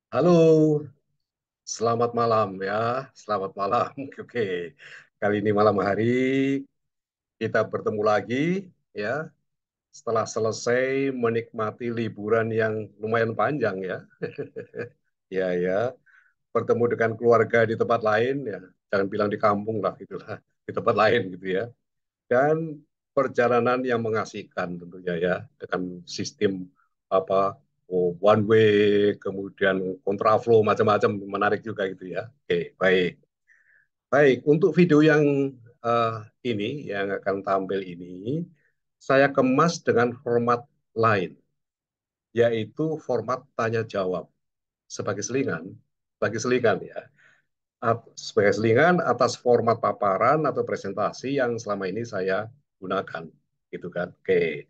Halo, selamat malam ya. Selamat malam. Oke, kali ini malam hari kita bertemu lagi ya. Setelah selesai menikmati liburan yang lumayan panjang ya. Ya ya, bertemu dengan keluarga di tempat lain ya. Jangan bilang di kampung lah itulah, di tempat lain gitu ya. Dan perjalanan yang mengasihkan tentunya ya dengan sistem apa one way kemudian kontraflow macam-macam menarik juga gitu ya. Oke, baik. Baik, untuk video yang eh, ini yang akan tampil ini saya kemas dengan format lain yaitu format tanya jawab sebagai selingan ya. Sebagai selingan atas format paparan atau presentasi yang selama ini saya gunakan gitu kan. Oke.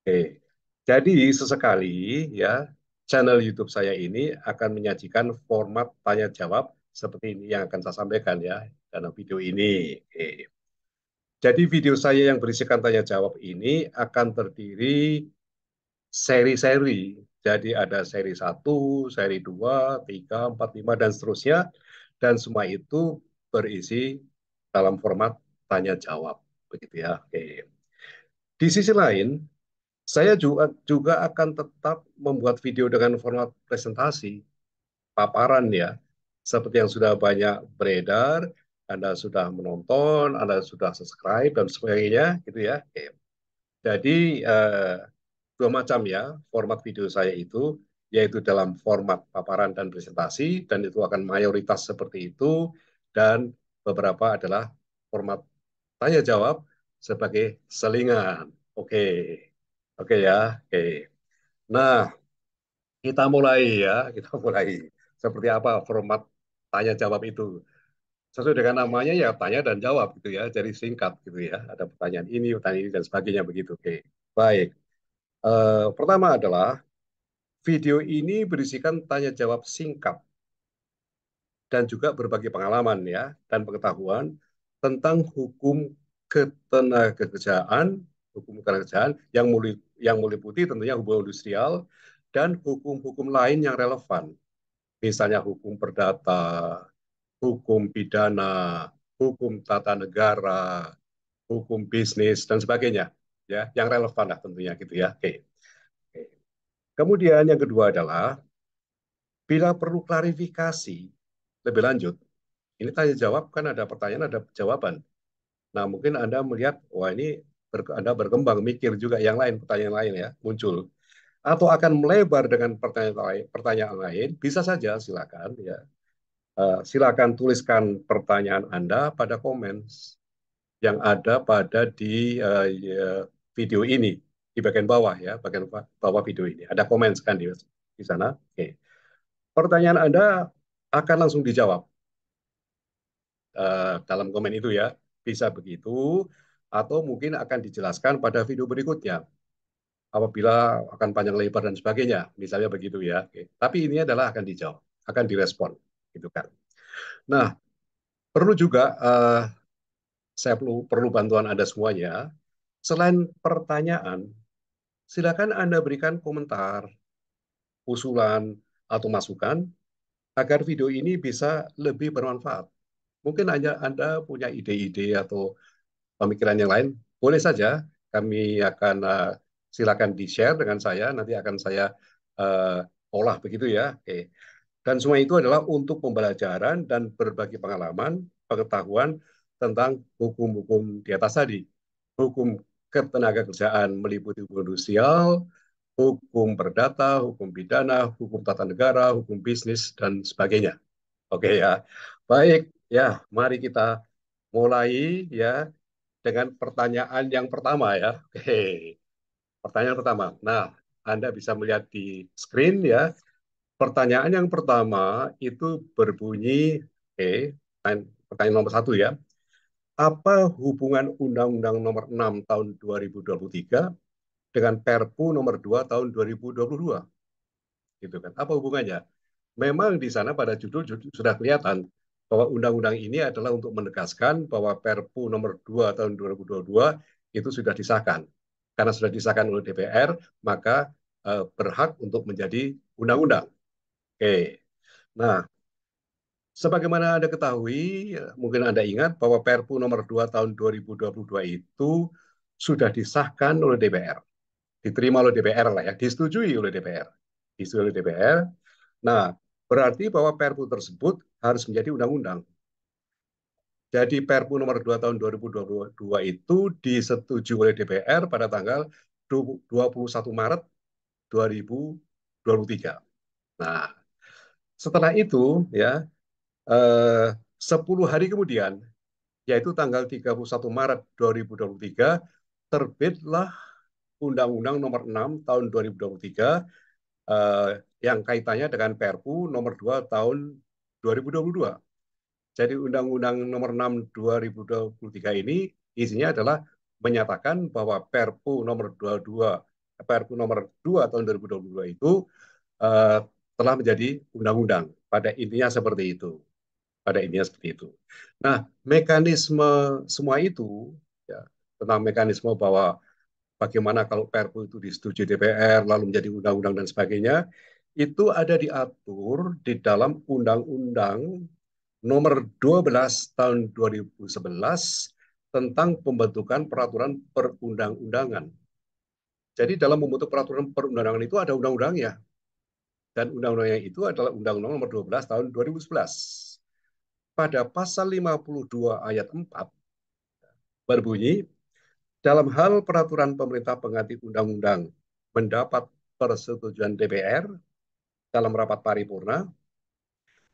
Oke. Jadi sesekali ya channel YouTube saya ini akan menyajikan format tanya jawab seperti ini yang akan saya sampaikan ya dalam video ini. Oke. Jadi video saya yang berisikan tanya jawab ini akan terdiri seri-seri. Jadi ada seri satu, seri 2, 3, 4, 5, dan seterusnya. Dan semua itu berisi dalam format tanya jawab. Begitu ya. Oke. Di sisi lain, saya juga akan tetap membuat video dengan format presentasi, paparan ya. Seperti yang sudah banyak beredar, Anda sudah menonton, Anda sudah subscribe, dan sebagainya gitu ya. Oke. Jadi dua macam ya format video saya itu, yaitu dalam format paparan dan presentasi, dan itu akan mayoritas seperti itu, dan beberapa adalah format tanya jawab sebagai selingan. Oke, oke ya, oke. Nah, kita mulai ya, kita mulai. Seperti apa format tanya jawab itu? Sesuai dengan namanya ya tanya dan jawab gitu ya, jadi singkat gitu ya. Ada pertanyaan ini dan sebagainya begitu. Oke, baik. Pertama adalah video ini berisikan tanya jawab singkat dan juga berbagi pengalaman ya dan pengetahuan tentang ketenagakerjaan, hukum ketenagakerjaan yang meliputi tentunya hubungan industrial dan hukum-hukum lain yang relevan, misalnya hukum perdata, hukum pidana, hukum tata negara, hukum bisnis dan sebagainya ya, yang relevan lah tentunya gitu ya. Oke. Oke. Kemudian yang kedua adalah bila perlu klarifikasi lebih lanjut, ini tanya jawab kan ada pertanyaan, ada jawaban. Nah, mungkin Anda melihat, wah ini Anda berkembang, mikir juga yang lain, pertanyaan lain ya, muncul. Atau akan melebar dengan pertanyaan lain, bisa saja silakan ya. Silakan tuliskan pertanyaan Anda pada komen yang ada pada di video ini, di bagian bawah ya, bagian bawah video ini. Ada komen kan di sana. Oke. Pertanyaan Anda akan langsung dijawab dalam komen itu ya. Bisa begitu, atau mungkin akan dijelaskan pada video berikutnya apabila akan panjang lebar dan sebagainya, misalnya begitu ya. Oke. Tapi ini adalah akan dijawab, akan direspon, gitu kan. Nah, perlu juga saya perlu bantuan Anda semuanya. Selain pertanyaan, silakan Anda berikan komentar, usulan, atau masukan agar video ini bisa lebih bermanfaat. Mungkin Anda punya ide-ide atau pemikiran yang lain, boleh saja kami akan silakan di-share dengan saya, nanti akan saya uh, olah begitu ya. Oke. Dan semua itu adalah untuk pembelajaran dan berbagi pengalaman, pengetahuan tentang hukum-hukum di atas tadi. Hukum ketenagakerjaan meliputi hukum industrial, hukum perdata, hukum pidana, hukum tata negara, hukum bisnis, dan sebagainya. Oke ya. Baik, ya mari kita mulai ya dengan pertanyaan yang pertama ya. Oke, pertanyaan pertama. Nah, Anda bisa melihat di screen ya. Pertanyaan yang pertama itu berbunyi, oke, pertanyaan nomor satu ya. Apa hubungan Undang-Undang Nomor 6 Tahun 2023 dengan Perpu Nomor 2 Tahun 2022? Gitu kan? Apa hubungannya? Memang di sana pada judul sudah kelihatan bahwa undang-undang ini adalah untuk menegaskan bahwa Perpu nomor 2 tahun 2022 itu sudah disahkan. Karena sudah disahkan oleh DPR, maka berhak untuk menjadi undang-undang. Oke. Nah, sebagaimana Anda ketahui, mungkin Anda ingat bahwa Perpu nomor 2 tahun 2022 itu sudah disahkan oleh DPR, diterima oleh DPR lah ya, disetujui oleh DPR. Disetujui oleh DPR. Nah, berarti bahwa Perpu tersebut harus menjadi undang-undang. Jadi Perpu nomor 2 tahun 2022 itu disetujui oleh DPR pada tanggal 21 Maret 2023. Nah, setelah itu ya, 10 hari kemudian, yaitu tanggal 31 Maret 2023, terbitlah Undang-Undang Nomor 6 Tahun 2023 yang kaitannya dengan Perpu Nomor 2 Tahun 2022. Jadi Undang-Undang Nomor 6 2023 ini isinya adalah menyatakan bahwa Perpu Nomor 2 Tahun 2022 itu uh, telah menjadi undang-undang. Pada intinya seperti itu. Pada intinya seperti itu. Nah, mekanisme semua itu ya, tentang mekanisme bahwa bagaimana kalau Perpu itu disetujui DPR lalu menjadi undang-undang dan sebagainya itu ada diatur di dalam Undang-Undang Nomor 12 Tahun 2011 tentang pembentukan peraturan perundang-undangan. Jadi dalam membentuk peraturan perundangan itu ada undang-undangnya. Dan undang-undangnya itu adalah Undang-Undang Nomor 12 Tahun 2011. Pada pasal 52 ayat 4 berbunyi, dalam hal peraturan pemerintah pengganti undang-undang mendapat persetujuan DPR dalam rapat paripurna,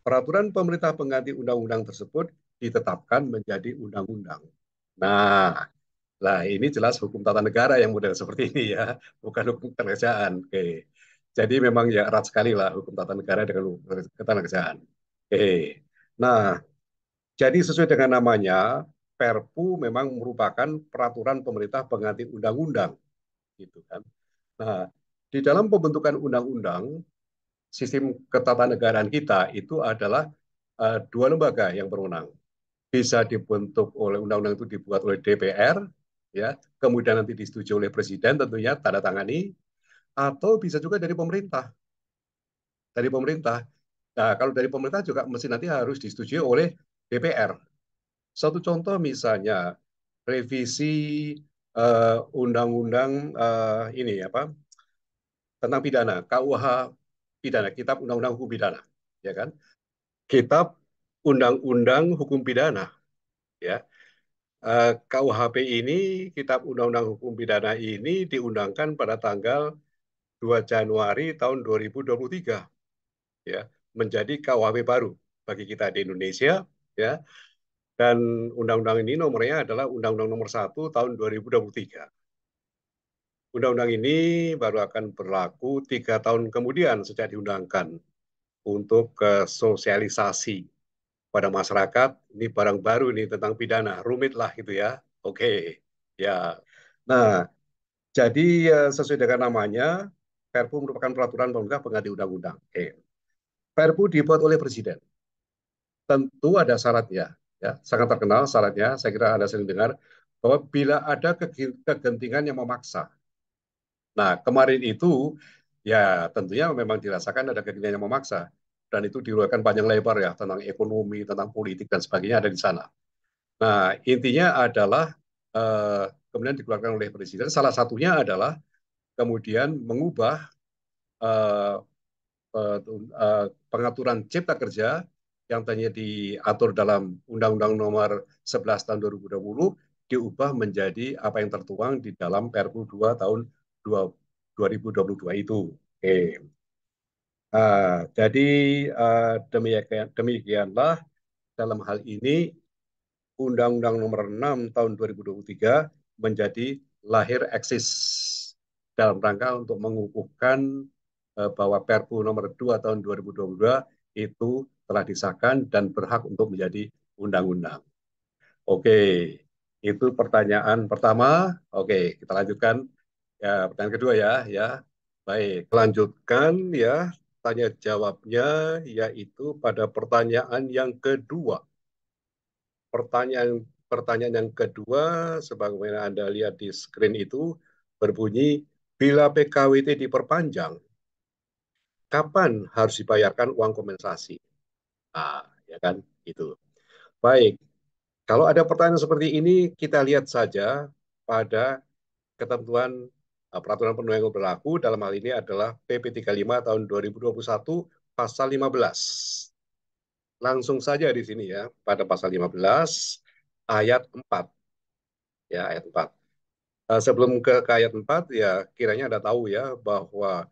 peraturan pemerintah pengganti undang-undang tersebut ditetapkan menjadi undang-undang. Nah, lah ini jelas hukum tata negara yang model seperti ini ya, bukan hukum kerajaan. Oke. Jadi memang ya erat sekali lah hukum tata negara dengan hukum tata kerajaan. Oke. Nah, jadi sesuai dengan namanya, Perpu memang merupakan peraturan pemerintah pengganti undang-undang, gitu kan. Nah, di dalam pembentukan undang-undang, sistem ketatanegaraan kita itu adalah dua lembaga yang berwenang. Bisa dibentuk oleh undang-undang itu dibuat oleh DPR, ya, kemudian nanti disetujui oleh Presiden tentunya tanda tangani, atau bisa juga dari pemerintah, dari pemerintah. Nah, kalau dari pemerintah juga mesti nanti harus disetujui oleh DPR. Satu contoh misalnya revisi undang-undang ini apa tentang pidana, KUH pidana, Kitab Undang-Undang Hukum Pidana, ya kan? Kitab Undang-Undang Hukum Pidana, ya. KUHP ini, Kitab Undang-Undang Hukum Pidana ini diundangkan pada tanggal 2 Januari tahun 2023, ya, menjadi KUHP baru bagi kita di Indonesia, ya. Dan undang-undang ini nomornya adalah Undang-Undang Nomor 1 tahun 2023. Undang-undang ini baru akan berlaku 3 tahun kemudian sejak diundangkan untuk sosialisasi pada masyarakat. Ini barang baru ini tentang pidana, rumit lah gitu ya. Oke, ya. Nah, jadi sesuai dengan namanya, Perpu merupakan peraturan pemerintah pengganti undang-undang. Oke. Perpu dibuat oleh Presiden. Tentu ada syaratnya, ya. Sangat terkenal syaratnya. Saya kira Anda sering dengar bahwa bila ada kegentingan yang memaksa. Nah, kemarin itu ya tentunya memang dirasakan ada kegentingan yang memaksa dan itu diuraikan panjang lebar ya tentang ekonomi, tentang politik dan sebagainya ada di sana. Nah, intinya adalah eh, kemudian dikeluarkan oleh Presiden. Salah satunya adalah kemudian mengubah eh, eh, pengaturan cipta kerja yang tadinya diatur dalam Undang-Undang Nomor 11 Tahun 2020 diubah menjadi apa yang tertuang di dalam Perpu 2 Tahun 2022 itu. Oke. Jadi demikianlah dalam hal ini Undang-Undang Nomor 6 Tahun 2023 menjadi lahir eksis dalam rangka untuk mengukuhkan bahwa Perpu Nomor 2 Tahun 2022 itu telah disahkan dan berhak untuk menjadi undang-undang. Oke, itu pertanyaan pertama. Oke, kita lanjutkan ya pertanyaan kedua ya, ya. Baik, lanjutkan ya tanya jawabnya yaitu pada pertanyaan yang kedua. Pertanyaan pertanyaan yang kedua sebagaimana Anda lihat di screen itu berbunyi bila PKWT diperpanjang, kapan harus dibayarkan uang kompensasi? Nah, ya kan? Itu. Baik. Kalau ada pertanyaan seperti ini, kita lihat saja pada ketentuan peraturan perundang yang berlaku dalam hal ini adalah PP 35 tahun 2021 pasal 15. Langsung saja di sini ya, pada pasal 15 ayat 4 ya, ayat 4. Sebelum ke ayat 4 ya kiranya Anda tahu ya bahwa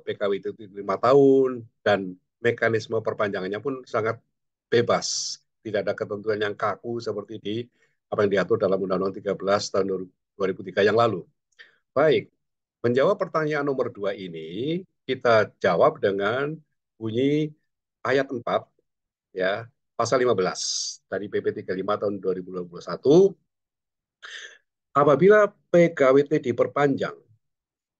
PKW itu 5 tahun dan mekanisme perpanjangannya pun sangat bebas. Tidak ada ketentuan yang kaku seperti di apa yang diatur dalam Undang-Undang 13 tahun 2003 yang lalu. Baik, menjawab pertanyaan nomor 2 ini, kita jawab dengan bunyi ayat 4, ya, pasal 15 dari PP 35 tahun 2021, apabila PKWT diperpanjang,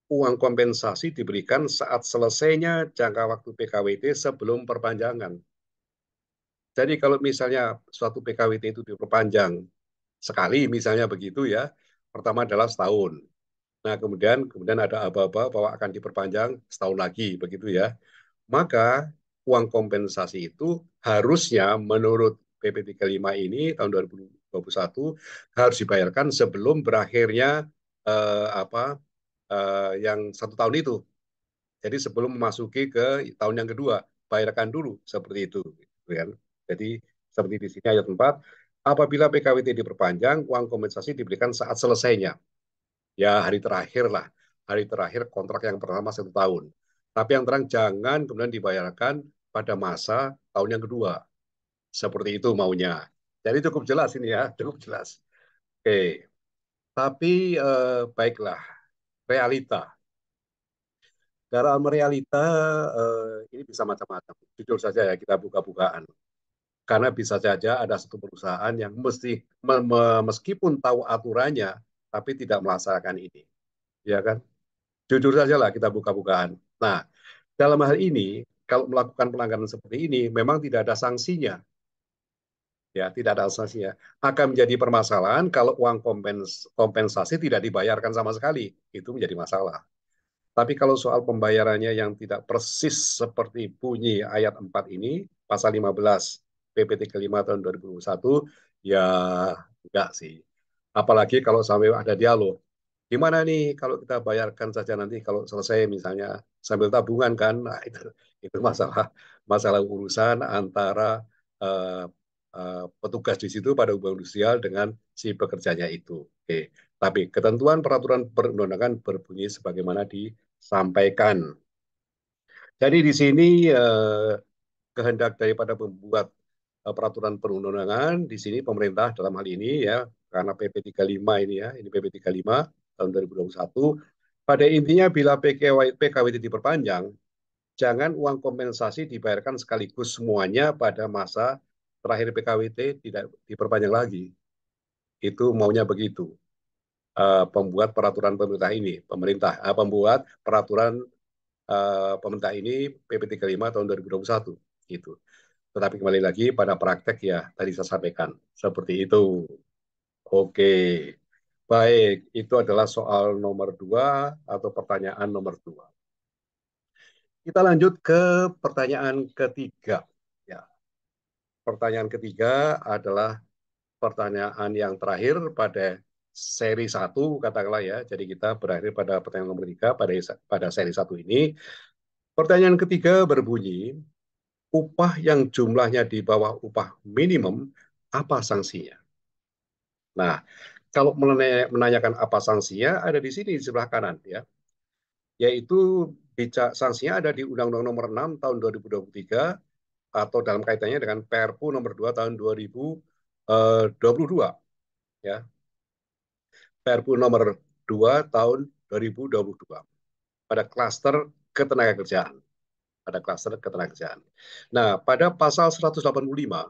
uang kompensasi diberikan saat selesainya jangka waktu PKWT sebelum perpanjangan. Jadi kalau misalnya suatu PKWT itu diperpanjang sekali, misalnya begitu ya, pertama adalah setahun. Nah, kemudian ada aba-aba bahwa akan diperpanjang setahun lagi, begitu ya. Maka uang kompensasi itu harusnya menurut PP 35 ini tahun 2021 harus dibayarkan sebelum berakhirnya apa yang 1 tahun itu. Jadi sebelum memasuki ke tahun yang kedua, bayarkan dulu seperti itu, gitu kan. Jadi seperti di sini ayat 4, apabila PKWT diperpanjang, uang kompensasi diberikan saat selesainya. Ya hari terakhir lah, hari terakhir kontrak yang pertama 1 tahun. Tapi yang terang jangan kemudian dibayarkan pada masa tahun yang kedua. Seperti itu maunya. Jadi cukup jelas ini ya, cukup jelas. Oke, tapi baiklah, realita. Dalam realita ini bisa macam-macam. Jujur saja ya kita buka-bukaan. Karena bisa saja ada satu perusahaan yang meskipun tahu aturannya, tapi tidak melaksanakan ini. Ya kan? Jujur saja lah kita buka-bukaan. Nah, dalam hal ini, kalau melakukan pelanggaran seperti ini, memang tidak ada sanksinya. Ya, tidak ada sanksinya. Akan menjadi permasalahan kalau uang kompensasi tidak dibayarkan sama sekali. Itu menjadi masalah. Tapi kalau soal pembayarannya yang tidak persis seperti bunyi ayat 4 ini, pasal 15 PP 35 tahun 2021, ya enggak sih. Apalagi kalau sampai ada dialog. Gimana nih kalau kita bayarkan saja nanti kalau selesai misalnya sambil tabungan kan, nah itu masalah masalah urusan antara uh, petugas di situ pada hubungan industrial dengan si pekerjanya itu. Oke. Tapi ketentuan peraturan perundang-undangan berbunyi sebagaimana disampaikan. Jadi di sini kehendak daripada pembuat peraturan perundang-undangan di sini pemerintah dalam hal ini ya karena PP 35 ini ya, ini PP 35 tahun 2021 pada intinya bila PKWT diperpanjang jangan uang kompensasi dibayarkan sekaligus semuanya pada masa terakhir PKWT tidak diperpanjang lagi. Itu maunya begitu. Pembuat peraturan pemerintah ini, pembuat peraturan pemerintah ini PP 35 tahun 2021 gitu. Tetapi kembali lagi pada praktek ya tadi saya sampaikan seperti itu. Oke, baik itu adalah soal nomor 2 atau pertanyaan nomor 2. Kita lanjut ke pertanyaan ketiga. Ya, pertanyaan ketiga adalah pertanyaan yang terakhir pada seri 1 katakanlah ya. Jadi kita berakhir pada pertanyaan nomor 3 pada seri 1 ini. Pertanyaan ketiga berbunyi, upah yang jumlahnya di bawah upah minimum, apa sanksinya? Nah, kalau menanyakan apa sanksinya, ada di sini di sebelah kanan ya, yaitu sanksinya ada di Undang-Undang Nomor 6 tahun 2023 atau dalam kaitannya dengan Perpu Nomor 2 tahun 2022 ya. Perpu Nomor 2 tahun 2022 pada klaster ketenagakerjaan. Pada klaster ketenagakerjaan. Nah, pada pasal 185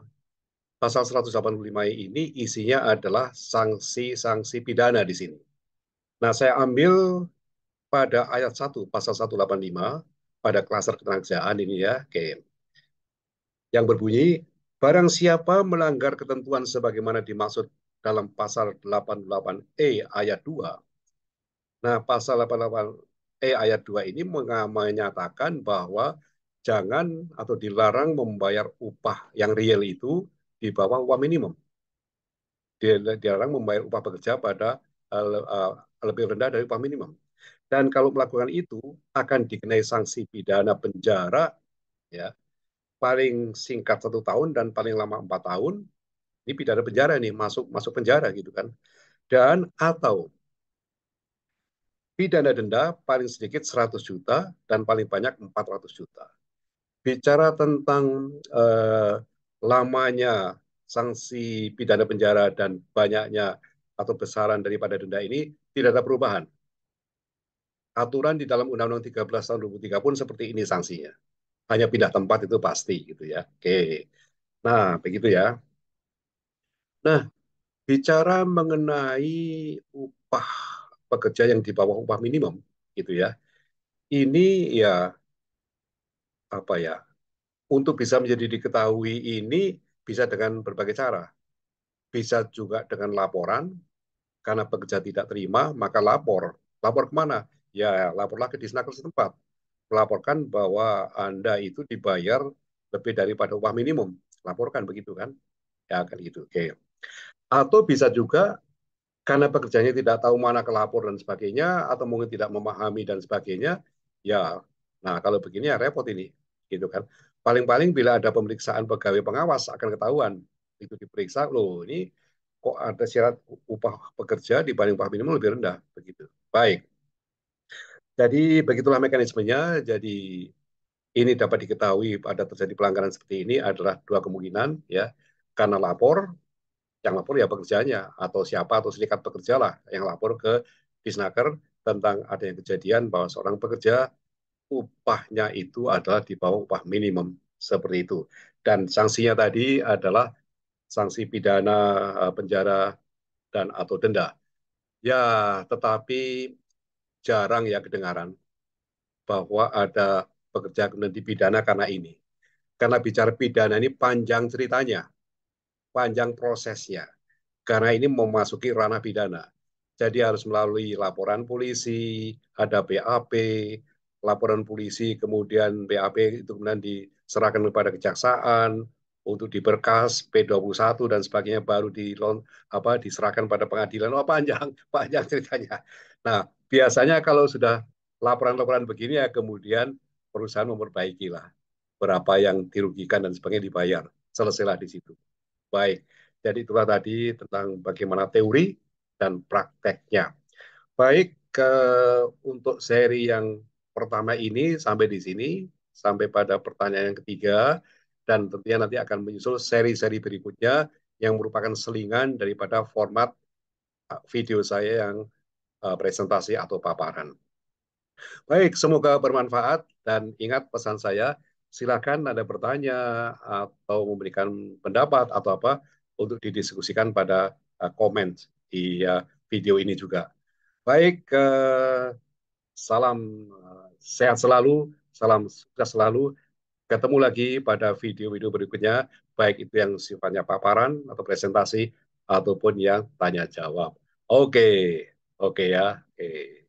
ini isinya adalah sanksi-sanksi pidana di sini. Nah, saya ambil pada ayat 1, pasal 185, pada klaster ketenagakerjaan ini ya, oke, yang berbunyi, barang siapa melanggar ketentuan sebagaimana dimaksud dalam pasal 88E ayat 2. Nah, pasal 88E ayat 2 ini menyatakan bahwa jangan atau dilarang membayar upah yang real itu di bawah upah minimum. Dilarang membayar upah pekerja pada lebih rendah dari upah minimum. Dan kalau melakukan itu akan dikenai sanksi pidana penjara, ya, paling singkat 1 tahun dan paling lama 4 tahun. Ini pidana penjara nih, masuk masuk penjara gitu kan. Dan atau pidana denda paling sedikit 100 juta dan paling banyak 400 juta. Bicara tentang eh, lamanya sanksi pidana penjara dan banyaknya atau besaran daripada denda ini tidak ada perubahan. Aturan di dalam Undang-Undang 13 tahun 2003 pun seperti ini sanksinya. Hanya pindah tempat itu pasti gitu ya. Oke. Nah, begitu ya. Nah, bicara mengenai upah pekerja yang di bawah upah minimum gitu ya. Ini ya apa ya? Untuk bisa menjadi diketahui ini bisa dengan berbagai cara. Bisa juga dengan laporan, karena pekerja tidak terima, maka lapor. Lapor kemana? Ya, laporlah ke Disnaker setempat. Melaporkan bahwa Anda itu dibayar lebih daripada upah minimum. Laporkan begitu kan? Ya, kan gitu. Oke. Atau bisa juga karena pekerjaannya tidak tahu mana kelapor dan sebagainya, atau mungkin tidak memahami dan sebagainya, ya, nah kalau begini ya repot ini, gitu kan. Paling-paling bila ada pemeriksaan pegawai pengawas akan ketahuan, itu diperiksa, loh ini kok ada syarat upah pekerja dibanding upah minimum lebih rendah, begitu. Baik, jadi begitulah mekanismenya. Jadi ini dapat diketahui pada terjadi pelanggaran seperti ini adalah dua kemungkinan, ya, karena lapor, yang lapor ya pekerjanya atau siapa atau serikat pekerja lah yang lapor ke Disnaker tentang adanya kejadian bahwa seorang pekerja upahnya itu adalah di bawah upah minimum seperti itu. Dan sanksinya tadi adalah sanksi pidana, penjara dan atau denda. Ya, tetapi jarang ya kedengaran bahwa ada pekerja kemudian dipidana karena ini. Karena bicara pidana ini panjang ceritanya, panjang prosesnya. Karena ini memasuki ranah pidana. Jadi harus melalui laporan polisi, ada BAP, laporan polisi, kemudian BAP itu kemudian diserahkan kepada kejaksaan untuk diberkas P21 dan sebagainya, baru diserahkan pada pengadilan. Oh, panjang, panjang ceritanya. Nah, biasanya kalau sudah laporan-laporan begini ya kemudian perusahaan memperbaiki lah berapa yang dirugikan dan sebagainya dibayar. Selesailah di situ. Baik, jadi itulah tadi tentang bagaimana teori dan prakteknya. Baik, untuk seri yang pertama ini sampai di sini, sampai pada pertanyaan yang ketiga, dan tentunya nanti akan menyusul seri-seri berikutnya yang merupakan selingan daripada format video saya yang presentasi atau paparan. Baik, semoga bermanfaat dan ingat pesan saya, silakan ada bertanya atau memberikan pendapat atau apa untuk didiskusikan pada komen di video ini juga. Baik, salam sehat selalu, salam sukses selalu. Ketemu lagi pada video-video berikutnya, baik itu yang sifatnya paparan atau presentasi ataupun yang tanya jawab. Oke, oke ya. Oke.